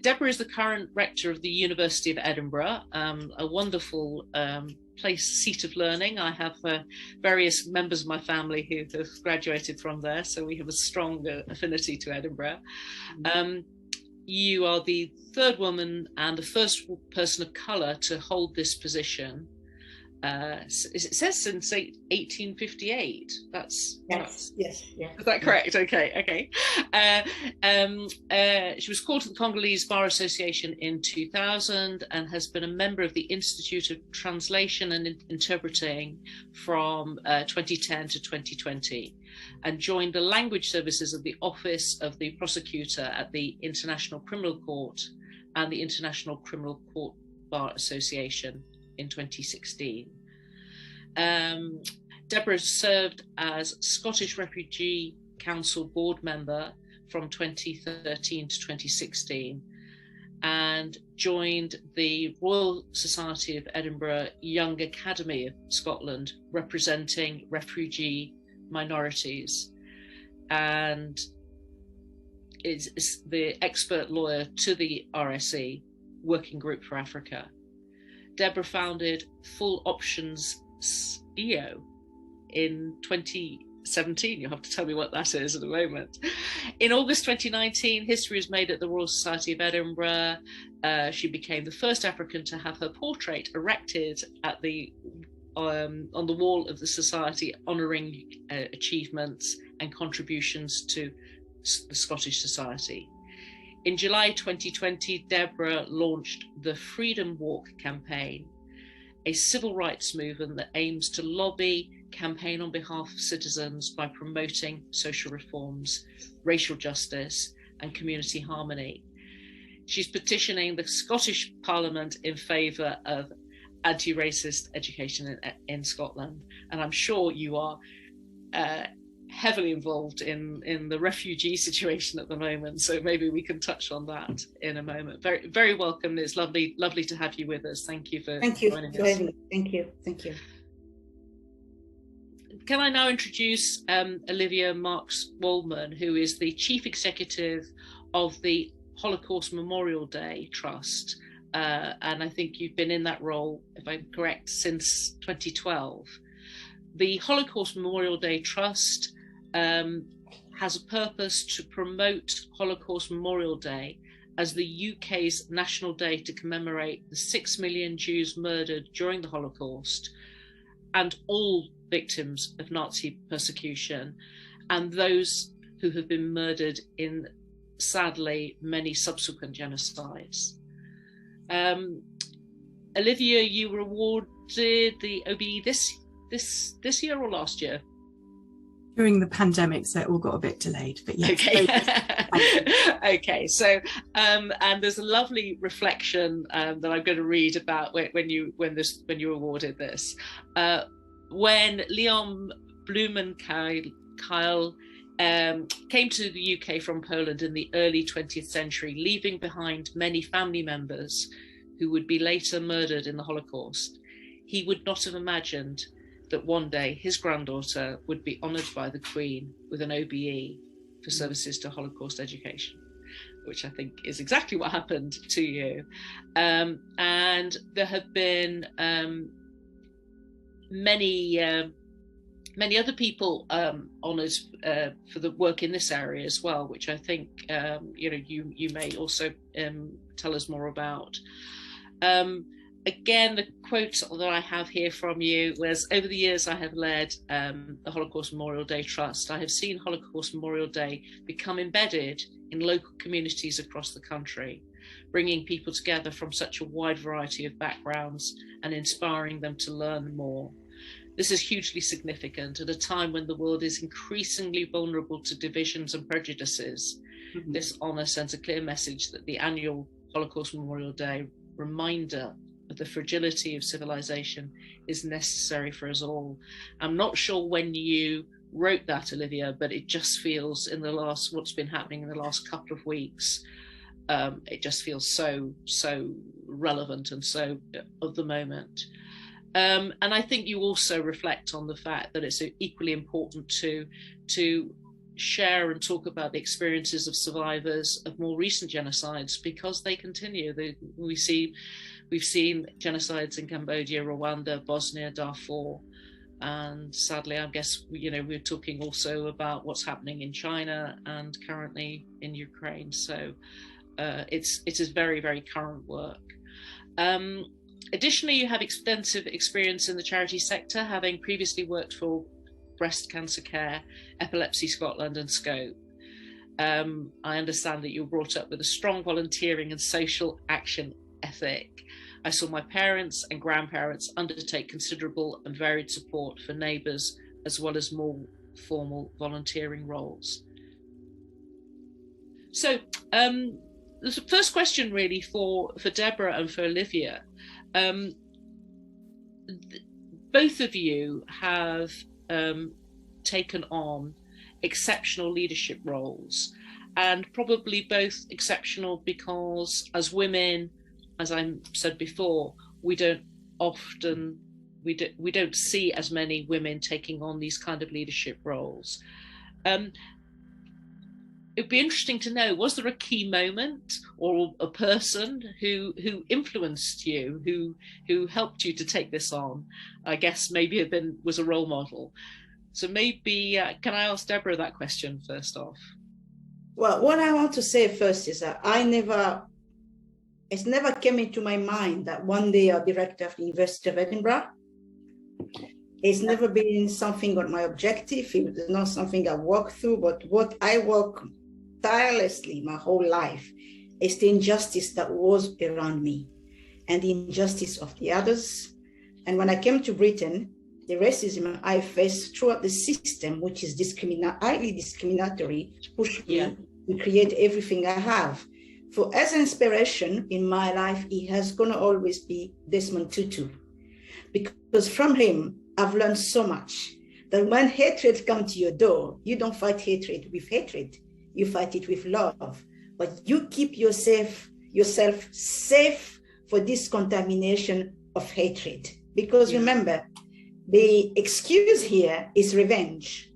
Deborah is the current rector of the University of Edinburgh, a wonderful seat of learning. I have various members of my family who have graduated from there, so we have a strong affinity to Edinburgh. You are the third woman and the first person of colour to hold this position. It says since 1858. Yes. Is that correct? Okay. She was called to the Congolese Bar Association in 2000 and has been a member of the Institute of Translation and Interpreting from 2010 to 2020, and joined the language services of the Office of the Prosecutor at the International Criminal Court and the International Criminal Court Bar Association in 2016. Deborah served as Scottish Refugee Council board member from 2013 to 2016 and joined the Royal Society of Edinburgh Young Academy of Scotland, representing refugee minorities, and is the expert lawyer to the RSE Working Group for Africa. Deborah founded Full Options EO in 2017. You'll have to tell me what that is in a moment. In August 2019, history was made at the Royal Society of Edinburgh. She became the first African to have her portrait erected at the on the wall of the Society, honouring achievements and contributions to the Scottish Society. In July 2020, Deborah launched the Freedom Walk campaign, a civil rights movement that aims to lobby, campaign on behalf of citizens by promoting social reforms, racial justice, and community harmony. She's petitioning the Scottish Parliament in favour of anti-racist education in Scotland, and I'm sure you are heavily involved in the refugee situation at the moment, so maybe we can touch on that in a moment. Very, very welcome. It's lovely to have you with us. Thank you for joining us. Thank you. Can I now introduce Olivia Marks-Woldman, who is the Chief Executive of the Holocaust Memorial Day Trust, and I think you've been in that role, if I'm correct, since 2012. The Holocaust Memorial Day Trust has a purpose to promote Holocaust Memorial Day as the UK's national day to commemorate the 6 million Jews murdered during the Holocaust and all victims of Nazi persecution, and those who have been murdered in, sadly, many subsequent genocides. Olivia, you were awarded the OBE this year or last year? During the pandemic, so it all got a bit delayed, but yeah. Okay. Okay. So, and there's a lovely reflection that I'm going to read about when you were awarded this. When Leon Blumenkyle came to the UK from Poland in the early 20th century, leaving behind many family members who would be later murdered in the Holocaust, he would not have imagined that one day his granddaughter would be honoured by the Queen with an OBE for services to Holocaust education, which I think is exactly what happened to you. And there have been many other people honoured for the work in this area as well, which I think you may also tell us more about. Again, the quote that I have here from you was, over the years I have led the Holocaust Memorial Day Trust, I have seen Holocaust Memorial Day become embedded in local communities across the country, bringing people together from such a wide variety of backgrounds and inspiring them to learn more. This is hugely significant at a time when the world is increasingly vulnerable to divisions and prejudices. Mm-hmm. This honour sends a clear message that the annual Holocaust Memorial Day reminder of the fragility of civilization is necessary for us all. I'm not sure when you wrote that, Olivia, but it just feels what's been happening in the last couple of weeks, it just feels so relevant and so of the moment. And I think you also reflect on the fact that it's equally important to share and talk about the experiences of survivors of more recent genocides, because they continue. We've seen genocides in Cambodia, Rwanda, Bosnia, Darfur, and sadly, I guess, we're talking also about what's happening in China and currently in Ukraine. So it is very, very current work. Additionally, you have extensive experience in the charity sector, having previously worked for Breast Cancer Care, Epilepsy Scotland and Scope. I understand that you were brought up with a strong volunteering and social action ethic. I saw my parents and grandparents undertake considerable and varied support for neighbours, as well as more formal volunteering roles. So the first question really for Debora and for Olivia. Both of you have taken on exceptional leadership roles, and probably both exceptional because as women, as I said before, we don't see as many women taking on these kind of leadership roles. It'd be interesting to know, was there a key moment or a person who influenced you, who helped you to take this on? I guess maybe was a role model. So maybe, can I ask Debora that question first off? Well, what I want to say first is that it never came into my mind that one day I'll be rector of the University of Edinburgh. It's never been something on my objective. It's not something I walk through, but what I work tirelessly my whole life is the injustice that was around me and the injustice of the others. And when I came to Britain, the racism I faced throughout the system, which is highly discriminatory, pushed me to create everything I have. For as an inspiration in my life, it has going to always be Desmond Tutu, because from him, I've learned so much that when hatred comes to your door, you don't fight hatred with hatred, you fight it with love. But you keep yourself safe for this contamination of hatred. Because remember, the excuse here is revenge.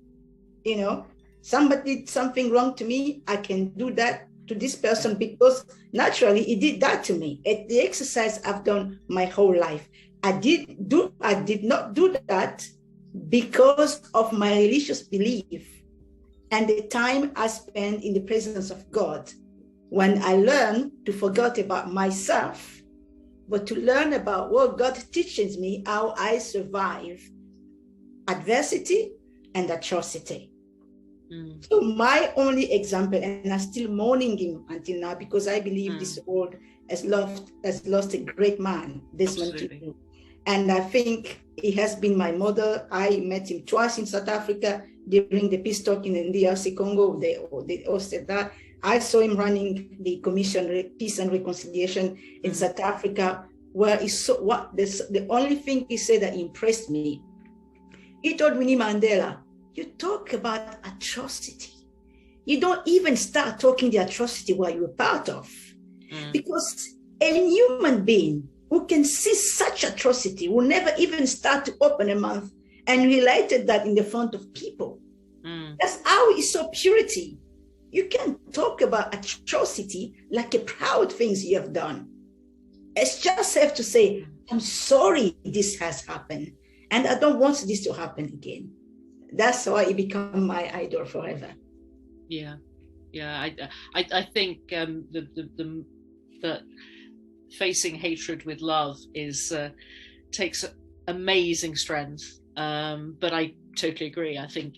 Somebody did something wrong to me, I can do that to this person because naturally he did that to me. It's the exercise I've done my whole life. I did not do that because of my religious belief and the time I spent in the presence of God, when I learned to forget about myself, but to learn about what God teaches me, how I survive adversity and atrocity. So my only example, and I'm still mourning him until now, because I believe this world has lost a great man, Desmond Tutu. And I think he has been my model. I met him twice in South Africa during the peace talk in the DRC Congo. They hosted that. I saw him running the Commission Peace and Reconciliation in South Africa, where the only thing he said that impressed me, he told Winnie Mandela, you talk about atrocity. You don't even start talking the atrocity while you're part of. Because a human being who can see such atrocity will never even start to open a mouth and related that in the front of people. That's how he saw purity. You can't talk about atrocity like a proud things you have done. It's just have to say, I'm sorry this has happened, and I don't want this to happen again. That's why it became my idol forever. Yeah. I think that facing hatred with love takes amazing strength. But I totally agree. I think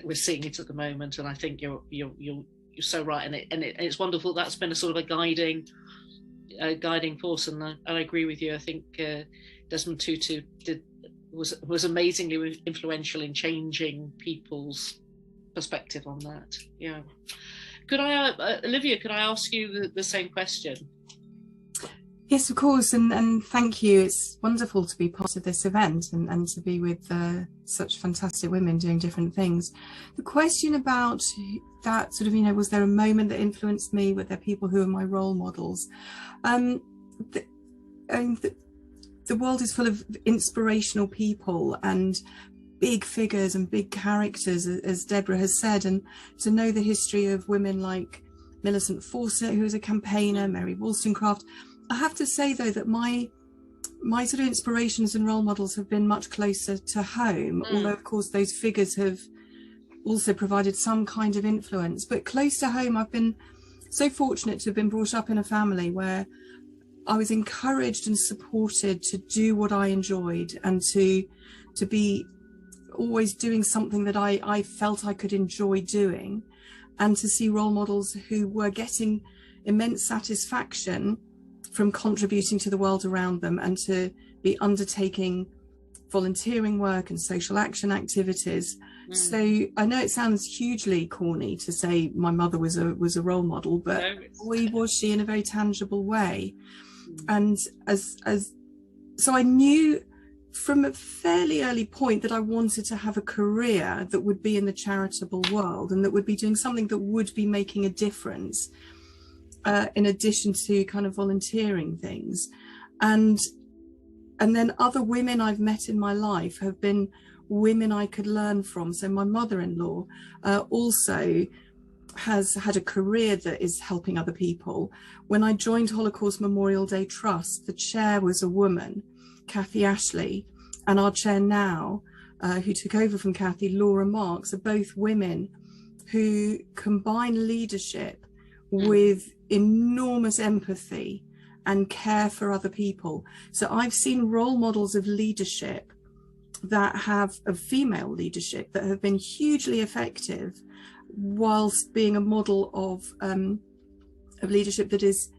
we're seeing it at the moment, and I think you're so right. And it's wonderful. That's been a sort of a guiding force, and I agree with you. I think Desmond Tutu was amazingly influential in changing people's perspective on that. Yeah. Could I, Olivia, could I ask you the same question? Yes, of course, and thank you. It's wonderful to be part of this event and to be with such fantastic women doing different things. The question about that sort of, was there a moment that influenced me? Were there people who are my role models? The world is full of inspirational people, and big figures and big characters, as Deborah has said, and to know the history of women like Millicent Fawcett, who was a campaigner, Mary Wollstonecraft. I have to say, though, that my sort of inspirations and role models have been much closer to home, although, of course, those figures have also provided some kind of influence. But close to home, I've been so fortunate to have been brought up in a family where I was encouraged and supported to do what I enjoyed and to be always doing something that I felt I could enjoy doing, and to see role models who were getting immense satisfaction from contributing to the world around them, and to be undertaking volunteering work and social action activities. So I know it sounds hugely corny to say my mother was a role model, but boy, was she, in a very tangible way. And so I knew from a fairly early point that I wanted to have a career that would be in the charitable world, and that would be doing something that would be making a difference, in addition to kind of volunteering things. And then other women I've met in my life have been women I could learn from. So my mother-in-law also has had a career that is helping other people. When I joined Holocaust Memorial Day Trust, the chair was a woman, Kathy Ashley, and our chair now, who took over from Kathy, Laura Marks, are both women who combine leadership with enormous empathy and care for other people. So I've seen role models of leadership of female leadership that have been hugely effective, whilst being a model of leadership that is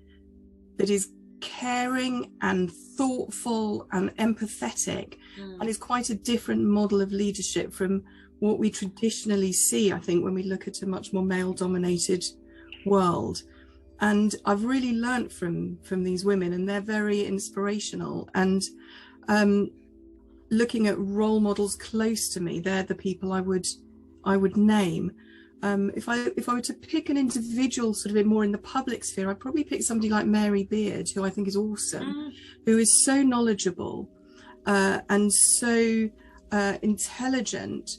caring and thoughtful and empathetic, and is quite a different model of leadership from what we traditionally see, I think, when we look at a much more male-dominated world. And I've really learnt from these women, and they're very inspirational. And looking at role models close to me, they're the people I would name. If I were to pick an individual sort of more in the public sphere, I'd probably pick somebody like Mary Beard, who I think is awesome, who is so knowledgeable and so intelligent,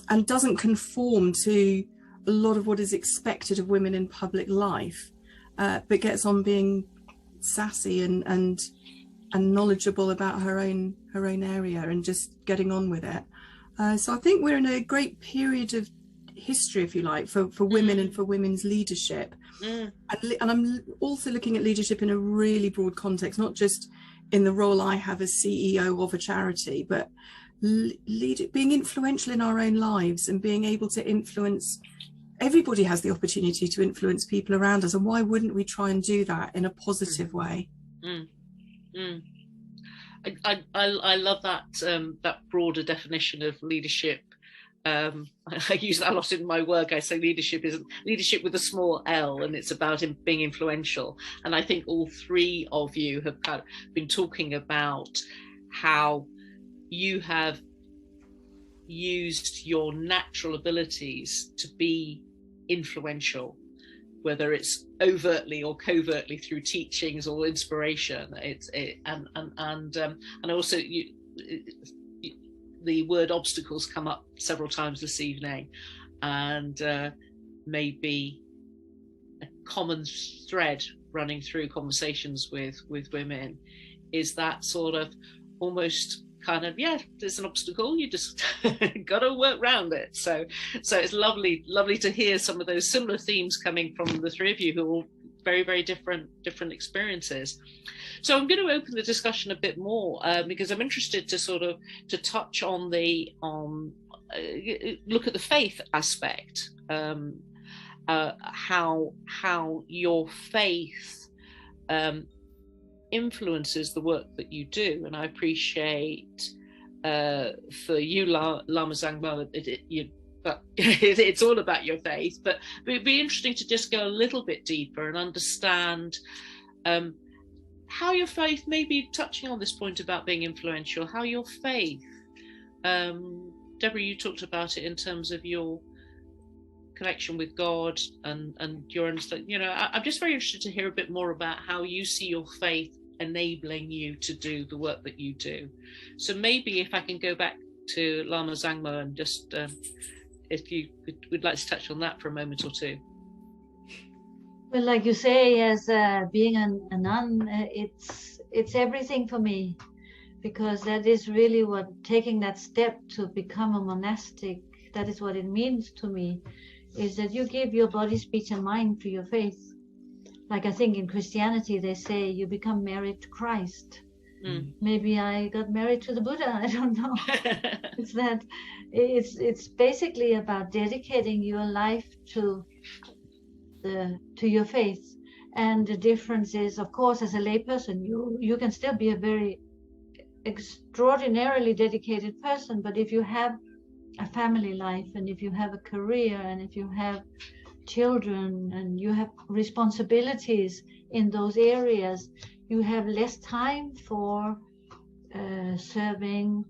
and doesn't conform to a lot of what is expected of women in public life, but gets on being sassy and knowledgeable about her own area, and just getting on with it. So I think we're in a great period of history, if you like, for women and for women's leadership. And I'm also looking at leadership in a really broad context, not just in the role I have as CEO of a charity, but being influential in our own lives and being able to influence. Everybody has the opportunity to influence people around us, and why wouldn't we try and do that in a positive way? I love that broader definition of leadership. I use that a lot in my work. I say leadership is leadership with a small L, and it's about being influential. And I think all three of you have kind of been talking about how you have used your natural abilities to be influential, whether it's overtly or covertly through teachings or inspiration. And also the word obstacles come up several times this evening, and maybe a common thread running through conversations with women is that sort of almost kind of, there's an obstacle, you just got to work around it. So it's lovely to hear some of those similar themes coming from the three of you, who are all very, very different experiences. So I'm going to open the discussion a bit more, because I'm interested to touch on look at the faith aspect, how your faith influences the work that you do. And I appreciate for you, Lama Zangma, it's all about your faith, but it'd be interesting to just go a little bit deeper and understand how your faith, maybe touching on this point about being influential, how your faith, Deborah, you talked about it in terms of your connection with God and your understanding. I'm just very interested to hear a bit more about how you see your faith enabling you to do the work that you do. So maybe if I can go back to Lama Zangmo, and just if you would like to touch on that for a moment or two. Well, like you say, as being a nun, it's everything for me, because that is really what taking that step to become a monastic, that is what it means to me, is that you give your body, speech, and mind to your faith. Like I think in Christianity, they say you become married to Christ. Maybe I got married to the Buddha, I don't know. It's basically about dedicating your life to your faith. And the difference is, of course, as a layperson, you can still be a very extraordinarily dedicated person, but if you have a family life, and if you have a career, and if you have children, and you have responsibilities in those areas, you have less time for serving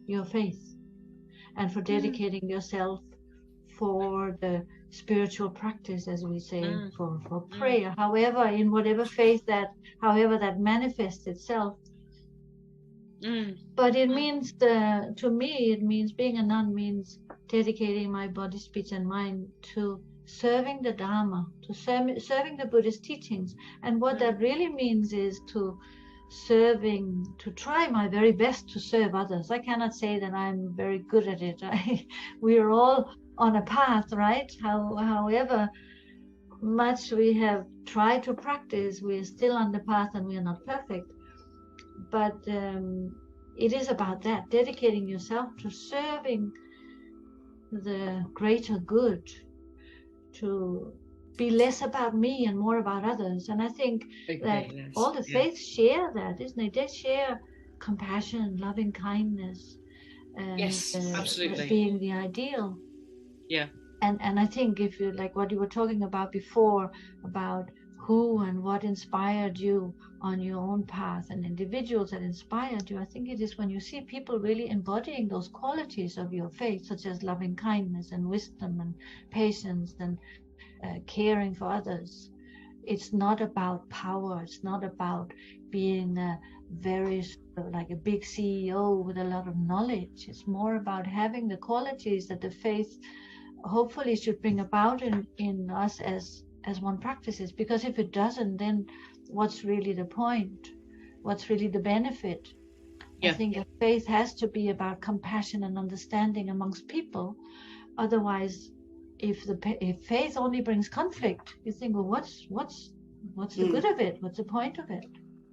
your faith and for dedicating yourself for the spiritual practice, as we say, for prayer, however, in whatever faith however that manifests itself. But it means, to me, it means being a nun means dedicating my body, speech, and mind to serving the Dharma, to serving the Buddhist teachings. And what that really means is to try my very best to serve others. I cannot say that I'm very good at it. We are all on a path, right? However much we have tried to practice, we are still on the path, and we are not perfect. But it is about that, dedicating yourself to serving the greater good, to be less about me and more about others. And I think that all the faiths share that, isn't it? They share compassion, loving kindness, yes, absolutely, being the ideal. Yeah. And I think if you, like what you were talking about before, about who and what inspired you on your own path, and individuals that inspired you, I think it is when you see people really embodying those qualities of your faith, such as loving kindness and wisdom and patience and caring for others. It's not about power. It's not about being a very, like a big CEO with a lot of knowledge. It's more about having the qualities that the faith hopefully should bring about in us as one practices. Because if it doesn't, then what's really the point? What's really the benefit? I think a faith has to be about compassion and understanding amongst people. Otherwise, if faith only brings conflict, you think, well, what's the good of it? What's the point of it?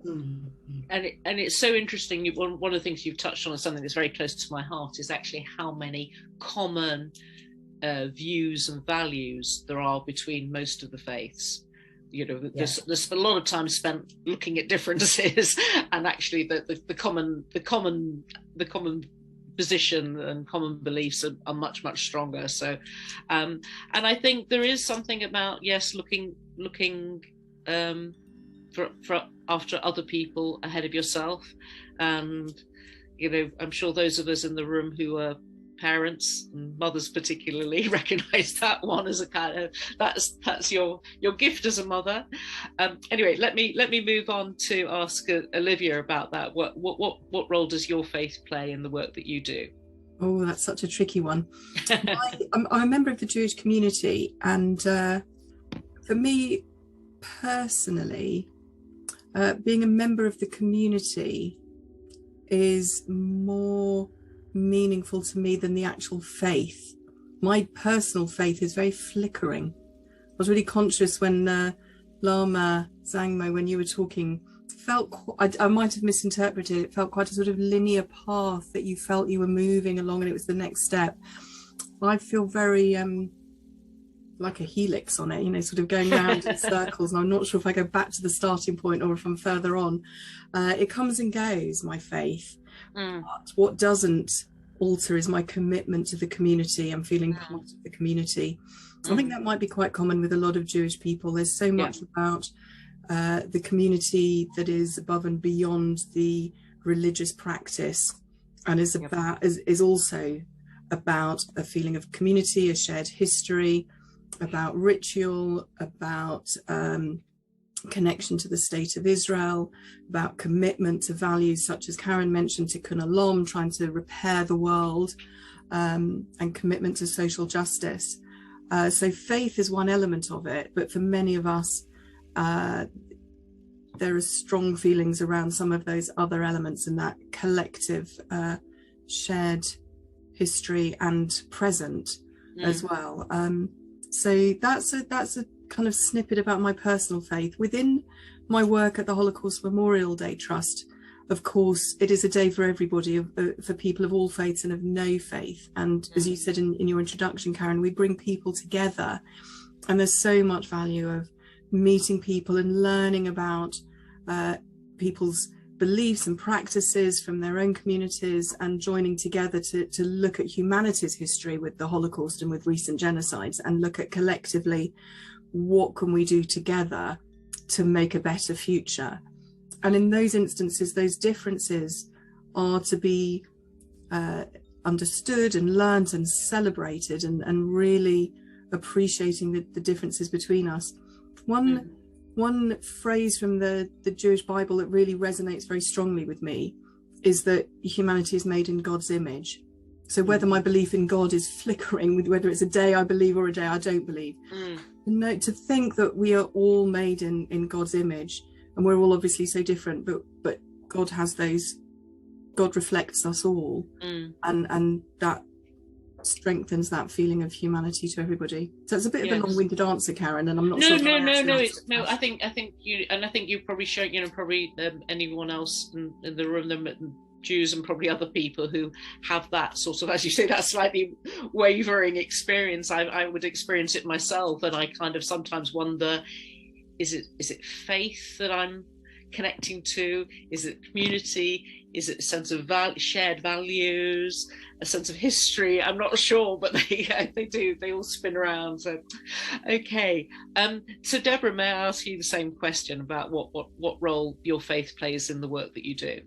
And it's so interesting. One of the things you've touched on, is something that's very close to my heart, is actually how many common views and values there are between most of the faiths. You know, there's a lot of time spent looking at differences, and actually the common position and common beliefs are much stronger. So and I think there is something about looking for after other people ahead of yourself. And you know, I'm sure those of us in the room who are parents and mothers particularly recognize that one as a kind of that's your gift as a mother. Anyway, let me move on to ask Olivia about that. What role does your faith play in the work that you do? Oh, that's such a tricky one. I'm a member of the Jewish community, and for me personally, being a member of the community is more meaningful to me than the actual faith. My personal faith is very flickering. I was really conscious when Lama Zangmo, when you were talking, I might have misinterpreted it, felt quite a sort of linear path that you felt you were moving along, and it was the next step. I feel very like a helix on it, you know, sort of going round in circles, and I'm not sure if I go back to the starting point or if I'm further on. It comes and goes, my faith. But what doesn't alter is my commitment to the community and feeling part of the community. I think that might be quite common with a lot of Jewish people. There's so much about the community that is above and beyond the religious practice, and is also about a feeling of community, a shared history, about ritual, about connection to the state of Israel, about commitment to values such as Karen mentioned, tikkun olam, trying to repair the world, and commitment to social justice. So faith is one element of it, but for many of us, there are strong feelings around some of those other elements in that collective shared history and present as well. So that's a kind of snippet about my personal faith. Within my work at the Holocaust Memorial Day Trust, of course, it is a day for everybody, for people of all faiths and of no faith. And as you said in your introduction, Karen, we bring people together, and there's so much value of meeting people and learning about people's beliefs and practices from their own communities, and joining together to look at humanity's history with the Holocaust and with recent genocides, and look at collectively what can we do together to make a better future. And in those instances, those differences are to be understood and learned and celebrated, and really appreciating the differences between us. One phrase from the Jewish Bible that really resonates very strongly with me is that humanity is made in God's image. So whether my belief in God is flickering, with whether it's a day I believe or a day I don't believe, to think that we are all made in God's image, and we're all obviously so different, but God has those, God reflects us all, and that strengthens that feeling of humanity to everybody. So it's a bit of a long-winded answer, Karen, and I'm not sure. No. I think you probably show, probably anyone else in the room, the Jews and probably other people who have that sort of, as you say, that slightly wavering experience. I would experience it myself, and I kind of sometimes wonder, is it faith that I'm connecting to? Is it community? Is it a sense of shared values, a sense of history? I'm not sure, but they all spin around. So, okay. So Deborah, may I ask you the same question about what role your faith plays in the work that you do?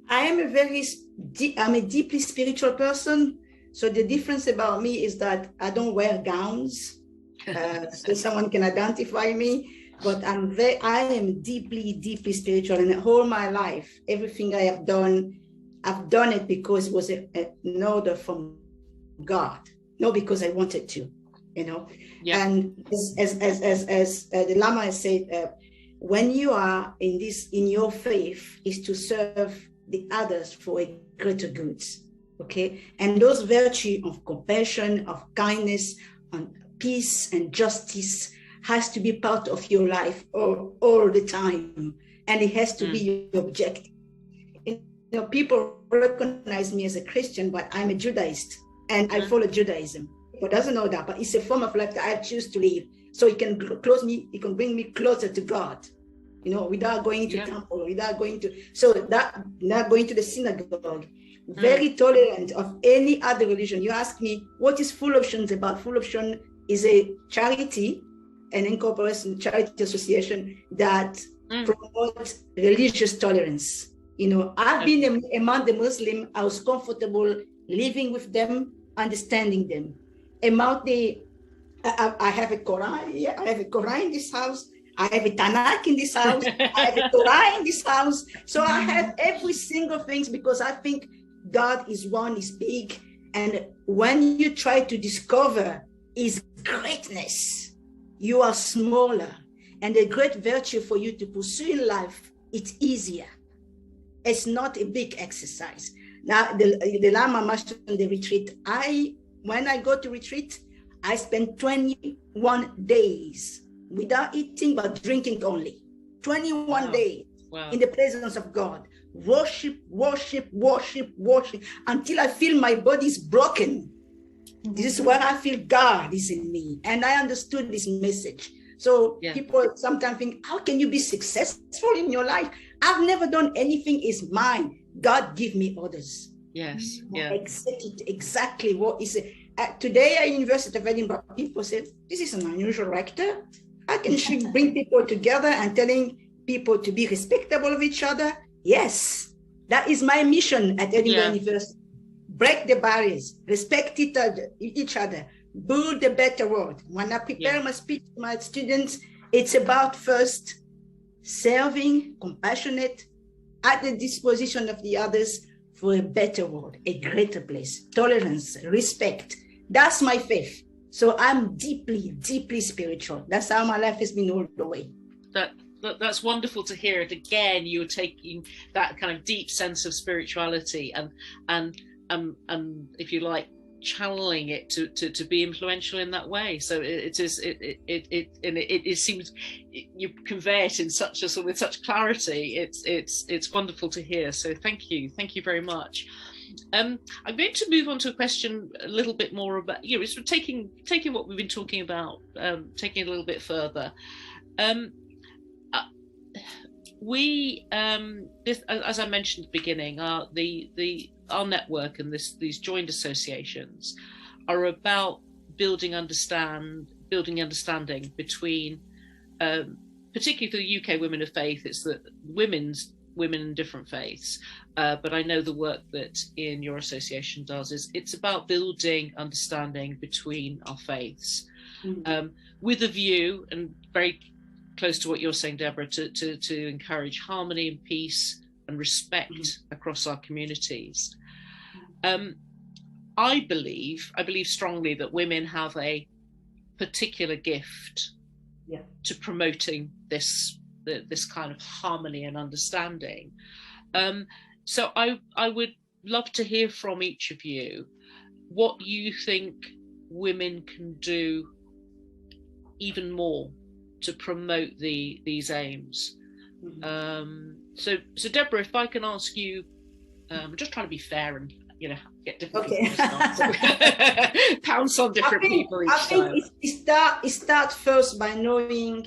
I'm a deeply spiritual person. So the difference about me is that I don't wear gowns, so someone can identify me. But I am deeply, deeply spiritual, and all my life, everything I have done, I've done it because it was an order from God, not because I wanted to, Yeah. And as the Lama has said, when you are in your faith, is to serve the others for a greater good, okay? And those virtues of compassion, of kindness, and peace and justice has to be part of your life all the time, and it has to be your objective. People recognize me as a Christian, but I'm a Judaist, and I follow Judaism. People doesn't know that, but it's a form of life that I choose to live. So it can bring me closer to God, without going to temple, without going to, not going to the synagogue. Very tolerant of any other religion. You ask me, what is Full Options about? Full Option is a charity, an incorporation charity association that promotes religious tolerance. I've been among the Muslim. I was comfortable living with them, understanding them. I have a Quran. Yeah, I have a Quran in this house. I have a Tanakh in this house. I have a Torah in this house. So I have every single thing, because I think God is one, is big. And when you try to discover his greatness, you are smaller, and the great virtue for you to pursue in life, it's easier. It's not a big exercise. Now, the Lama mentioned the retreat. When I go to retreat, I spend 21 days without eating but drinking only. 21 days in the presence of God. Worship, until I feel my body is broken. This is where I feel God is in me. And I understood this message. So people sometimes think, how can you be successful in your life? I've never done anything is mine. God give me orders. Yes. Yeah. Exactly what is it. Today at University of Edinburgh, people said, this is an unusual rector. How can she bring people together and telling people to be respectable of each other? Yes, that is my mission at Edinburgh University. Break the barriers, respect each other, build a better world. When I prepare my speech to my students, It's about first serving, compassionate, at the disposition of the others for a better world, a greater place, tolerance, respect. That's my faith. So I'm deeply, deeply spiritual. That's how my life has been all the way. That's wonderful to hear it. Again, you're taking that kind of deep sense of spirituality and if you like, channeling it to be influential in that way. So it seems you convey it in such a with such clarity. It's wonderful to hear. So thank you very much. I'm going to move on to a question a little bit more about, sort of taking what we've been talking about, taking it a little bit further. We, as I mentioned at the beginning, our network and these joined associations are about building understanding between, particularly for the UK women of faith. It's the women in different faiths, but I know the work that in your association does it's about building understanding between our faiths, with a view, and very close to what you're saying, Deborah, to encourage harmony and peace and respect across our communities. I believe strongly that women have a particular gift to promoting this kind of harmony and understanding. So I would love to hear from each of you what you think women can do even more to promote these aims. So Deborah, if I can ask you, I'm just trying to be fair and get different people to pounce on different people each time. I think it starts first by knowing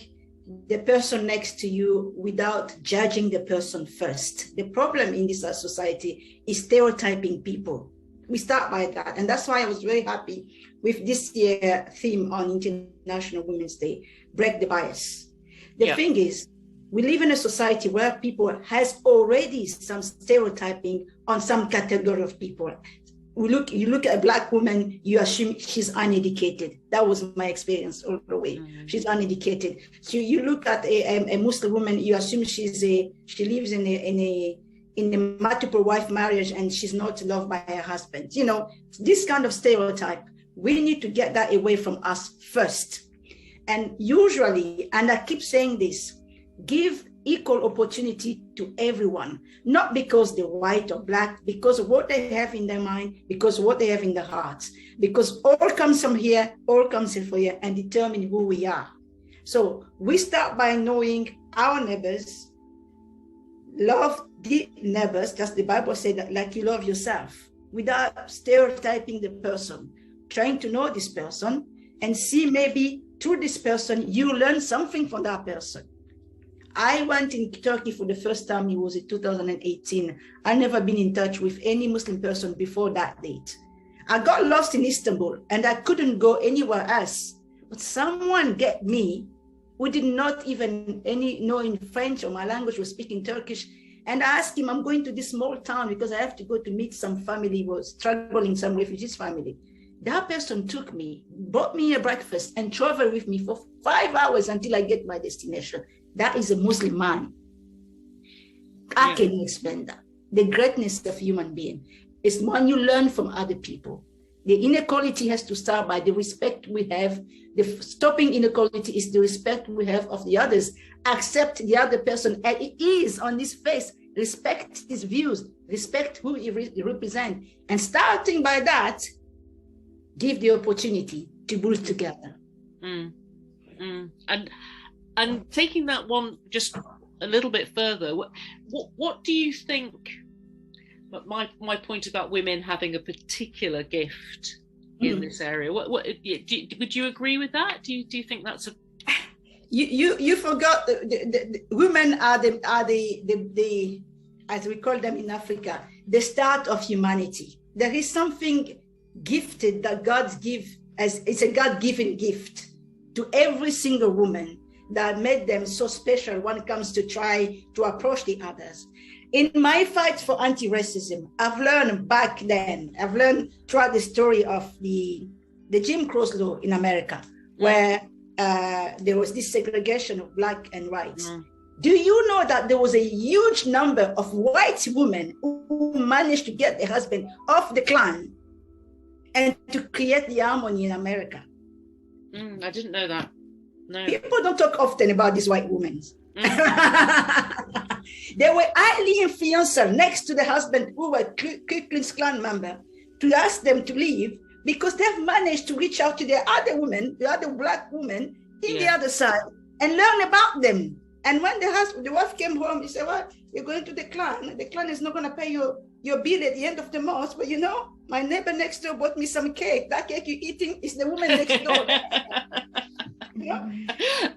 the person next to you without judging the person first. The problem in this society is stereotyping people. We start by that, and that's why I was very happy with this year theme on International Women's Day, break the bias. The thing is, we live in a society where people has already some stereotyping on some category of people. You look at a Black woman, you assume she's uneducated. That was my experience all the way. She's uneducated. So you look at a Muslim woman, you assume she lives in a multiple wife marriage and she's not loved by her husband. This kind of stereotype, we need to get that away from us first. And usually, and I keep saying this, give equal opportunity to everyone, not because they're white or Black, because of what they have in their mind, because of what they have in their hearts, because all comes from here, all comes from here, and determine who we are. So we start by knowing our neighbors, love the neighbors, because the Bible said that like you love yourself, without stereotyping the person, trying to know this person and see maybe through this person, you learn something from that person. I went in Turkey for the first time, it was in 2018. I never been in touch with any Muslim person before that date. I got lost in Istanbul and I couldn't go anywhere else. But someone get me who did not even know in French or my language was speaking Turkish. And I asked him, I'm going to this small town because I have to go to meet some family who was struggling, some refugees family. That person took me, bought me a breakfast and traveled with me for 5 hours until I get my destination. That is a Muslim man. I can explain that. The greatness of human being is when you learn from other people. The inequality has to start by the respect we have. The stopping inequality is the respect we have of the others. Accept the other person as it is on his face. Respect his views. Respect who he represents. And starting by that, give the opportunity to build together. And taking that one just a little bit further, what do you think? My point about women having a particular gift in this area. Would you agree with that? Do you think that's a? You forgot the women are the as we call them in Africa, the start of humanity. There is something gifted that God gives as it's a God-given gift to every single woman that made them so special when it comes to try to approach the others. In my fight for anti-racism, I've learned throughout the story of the Jim Crow law in America, where there was this segregation of black and white. Do you know that there was a huge number of white women who managed to get their husband off the clan and to create the harmony in America? I didn't know that. No. People don't talk often about these white women. They were highly influential next to the husband who were Ku Klux Klan member to ask them to leave, because they've managed to reach out to the other women, the other black women in the other side, and learn about them. And when the wife came home, he said, well, you're going to the clan. The clan is not going to pay your bill at the end of the month. But you know, my neighbor next door bought me some cake. That cake you're eating is the woman next door.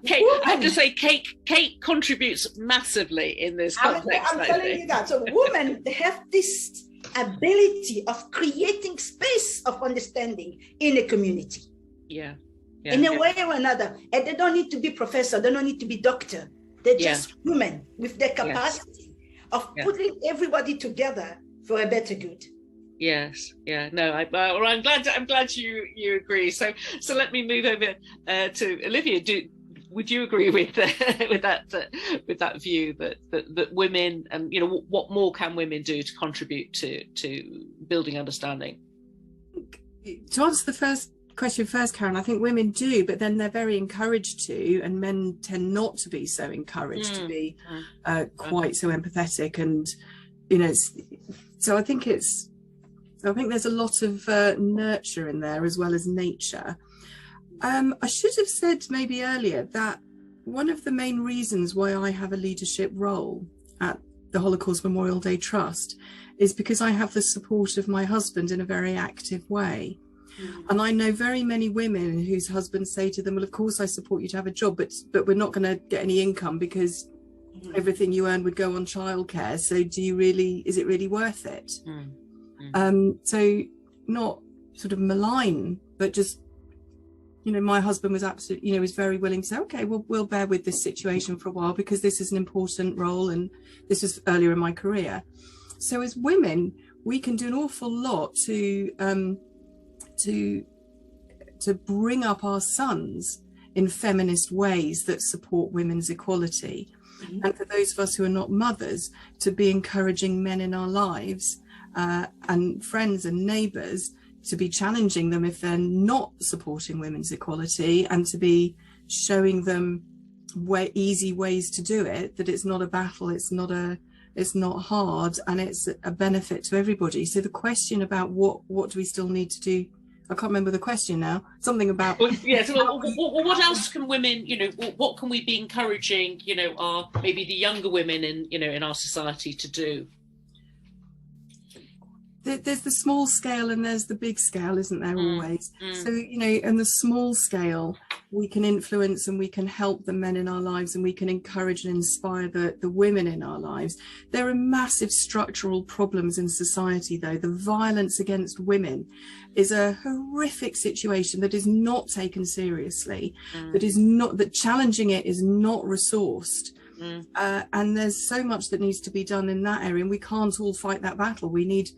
Cake, I have to say, cake contributes massively in this context. I'm telling you that. So women, they have this ability of creating space of understanding in a community. In a way or another. And they don't need to be professor. They don't need to be doctor. They're just women with the capacity of putting everybody together for a better good. Yes, yeah, no, I'm glad you agree. So let me move over to Olivia. Would you agree with that view that women, and you know, what more can women do to contribute to building understanding? To answer the first question first, Karen, I think women do, but then they're very encouraged to, and men tend not to be so encouraged to be quite so empathetic, and you know, so I think there's a lot of nurture in there as well as nature. I should have said maybe earlier that one of the main reasons why I have a leadership role at the Holocaust Memorial Day Trust is because I have the support of my husband in a very active way. And I know very many women whose husbands say to them, well, of course I support you to have a job, but we're not going to get any income because everything you earn would go on childcare. So is it really worth it? So not sort of malign, but just, you know, my husband was absolutely, you know, was very willing to say, okay, we'll bear with this situation for a while because this is an important role, and this was earlier in my career. So as women, we can do an awful lot to bring up our sons in feminist ways that support women's equality. And for those of us who are not mothers, to be encouraging men in our lives and friends and neighbours, to be challenging them if they're not supporting women's equality, and to be showing them easy ways to do it, that it's not a battle, it's not hard, and it's a benefit to everybody. So the question about what do we still need to do, I can't remember the question now, something about what else can women, you know, what can we be encouraging, you know, maybe the younger women in our society to do? There's the small scale and there's the big scale, isn't there, always? So, you know, in the small scale, we can influence and we can help the men in our lives, and we can encourage and inspire the women in our lives. There are massive structural problems in society, though. The violence against women is a horrific situation that is not taken seriously, that challenging it is not resourced. And there's so much that needs to be done in that area, and we can't all fight that battle. We need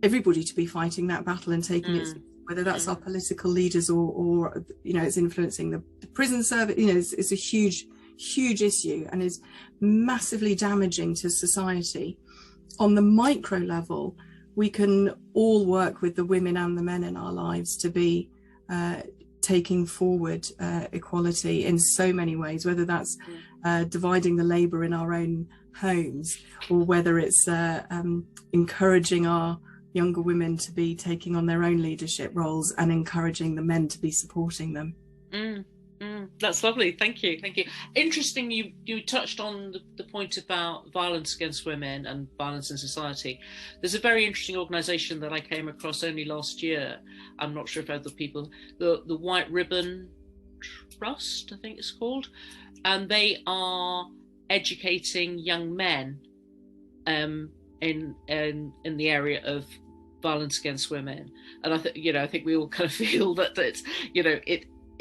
everybody to be fighting that battle and taking it, whether that's our political leaders or you know, it's influencing the prison service. You know, it's a huge issue and is massively damaging to society. On the micro level, we can all work with the women and the men in our lives to be taking forward equality in so many ways, whether that's dividing the labour in our own homes, or whether it's encouraging our younger women to be taking on their own leadership roles and encouraging the men to be supporting them. That's lovely. Thank you. Interesting, you touched on the point about violence against women and violence in society. There's a very interesting organisation that I came across only last year. I'm not sure if other people, the White Ribbon Trust, I think it's called, and they are educating young men in the area of violence against women. And I think we all kind of feel that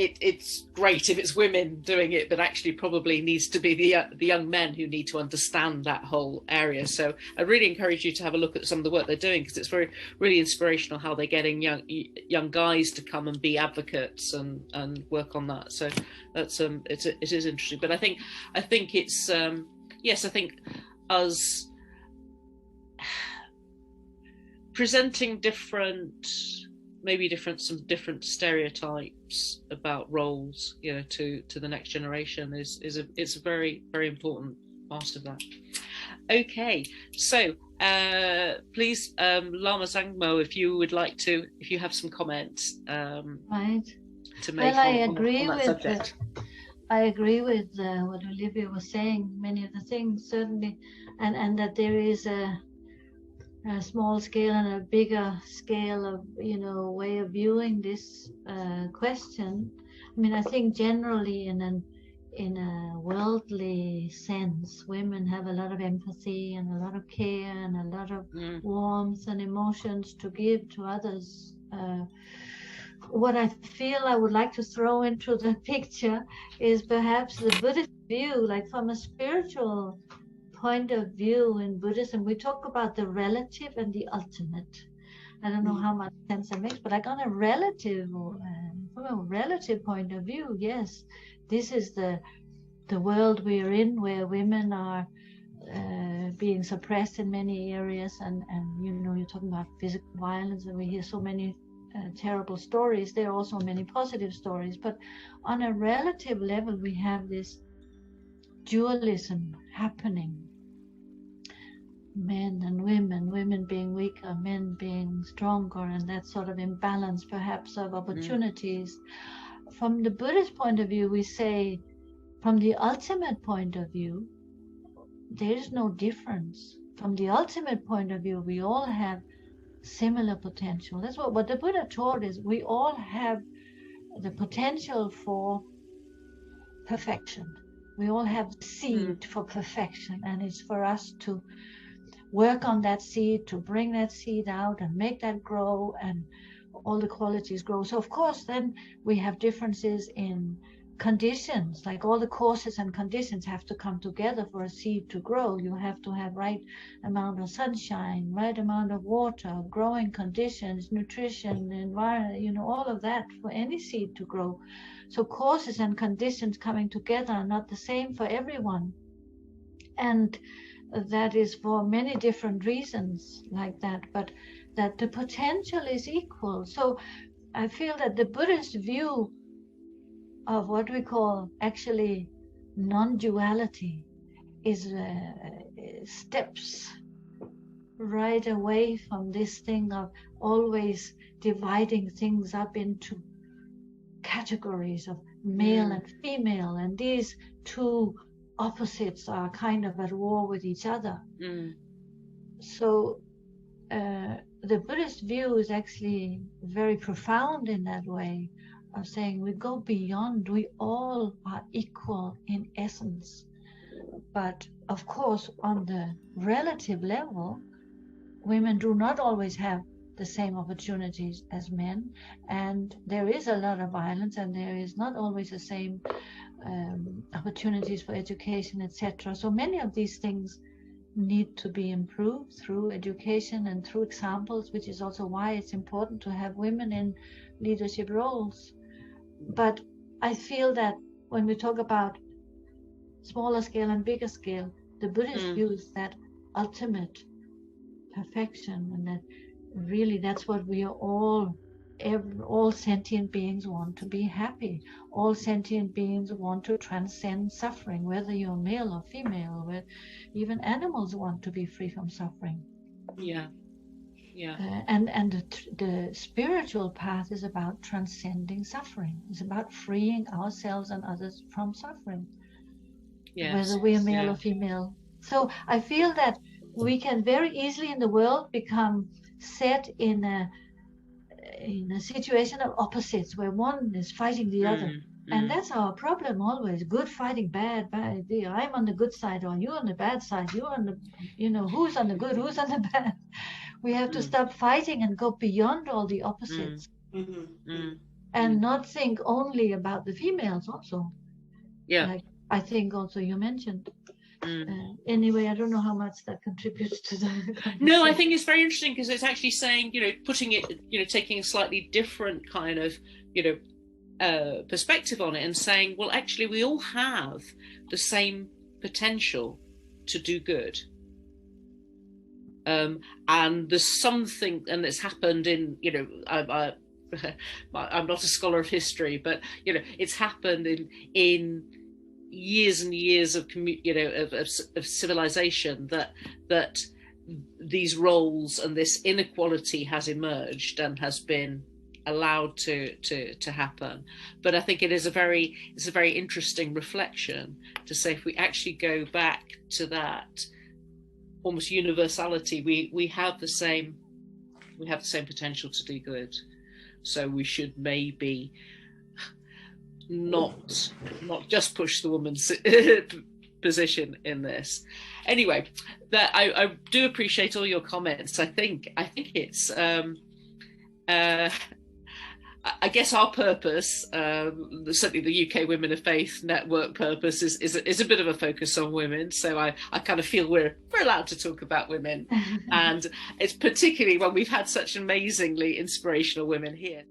it's great if it's women doing it, but actually probably needs to be the young men who need to understand that whole area. So I really encourage you to have a look at some of the work they're doing, because it's really inspirational how they're getting young guys to come and be advocates and work on that. So that's it is interesting. But I think it's yes, I think us presenting some different stereotypes about roles, you know, to the next generation is a very, very important part of that. Okay, so please, Lama Zangmo, if you have some comments right to make on that subject. I agree with what Olivia was saying, many of the things certainly, and that there is a small scale and a bigger scale of, you know, way of viewing this question. I mean, I think generally in a worldly sense, women have a lot of empathy and a lot of care and a lot of warmth and emotions to give to others. What I feel I would like to throw into the picture is perhaps the Buddhist view, like from a spiritual point of view in Buddhism, we talk about the relative and the ultimate. I don't know how much sense that makes, but like on a relative, from a relative point of view, yes, this is the world we are in, where women are being suppressed in many areas, and you know, you're talking about physical violence, and we hear so many terrible stories. There are also many positive stories, but on a relative level, we have this dualism happening. Men and women being weaker, men being stronger, and that sort of imbalance perhaps of opportunities. From the Buddhist point of view, we say, from the ultimate point of view, there is no difference. From the ultimate point of view, we all have similar potential. That's what the Buddha taught is we all have the potential for perfection. We all have the seed for perfection, and it's for us to work on that seed, to bring that seed out and make that grow and all the qualities grow. So of course then we have differences in conditions, like all the causes and conditions have to come together for a seed to grow. You have to have right amount of sunshine, right amount of water, growing conditions, nutrition, environment, you know, all of that for any seed to grow. So causes and conditions coming together are not the same for everyone, and that is for many different reasons like that, but that the potential is equal. So I feel that the Buddhist view of what we call actually non-duality is steps right away from this thing of always dividing things up into categories of male and female, and these two opposites are kind of at war with each other. So the Buddhist view is actually very profound in that way, of saying we go beyond, we all are equal in essence. But of course, on the relative level, women do not always have the same opportunities as men, and there is a lot of violence, and there is not always the same opportunities for education, etc. So many of these things need to be improved through education and through examples, which is also why it's important to have women in leadership roles. But I feel that when we talk about smaller scale and bigger scale, the Buddhist view is that ultimate perfection, and that really that's what we are all sentient beings want to be happy. All sentient beings want to transcend suffering, whether you're male or female, where even animals want to be free from suffering. And the spiritual path is about transcending suffering. It's about freeing ourselves and others from suffering, whether we are male or female. So I feel that we can very easily in the world become set in a situation of opposites, where one is fighting the other. And that's our problem always. Good fighting bad. I'm on the good side, or you're on the bad side. You're on the, who's on the good, who's on the bad. We have to stop fighting and go beyond all the opposites. and not think only about the females also. Yeah. Like I think also you mentioned. Anyway, I don't know how much that contributes to the No, I think it's very interesting because it's actually saying, putting it, taking a slightly different kind of, perspective on it and saying, well, actually, we all have the same potential to do good. And there's something, and it's happened in, I'm not a scholar of history, but, it's happened in years and years of civilization that these roles and this inequality has emerged and has been allowed to happen. But I think it's a very interesting reflection to say, if we actually go back to that almost universality, we have the same potential to do good. So we should maybe not just push the woman's position in this. Anyway, that I do appreciate all your comments. I think it's I guess our purpose, certainly the UK Women of Faith Network purpose, is a bit of a focus on women. So I kind of feel we're allowed to talk about women, and it's particularly when we've had such amazingly inspirational women here.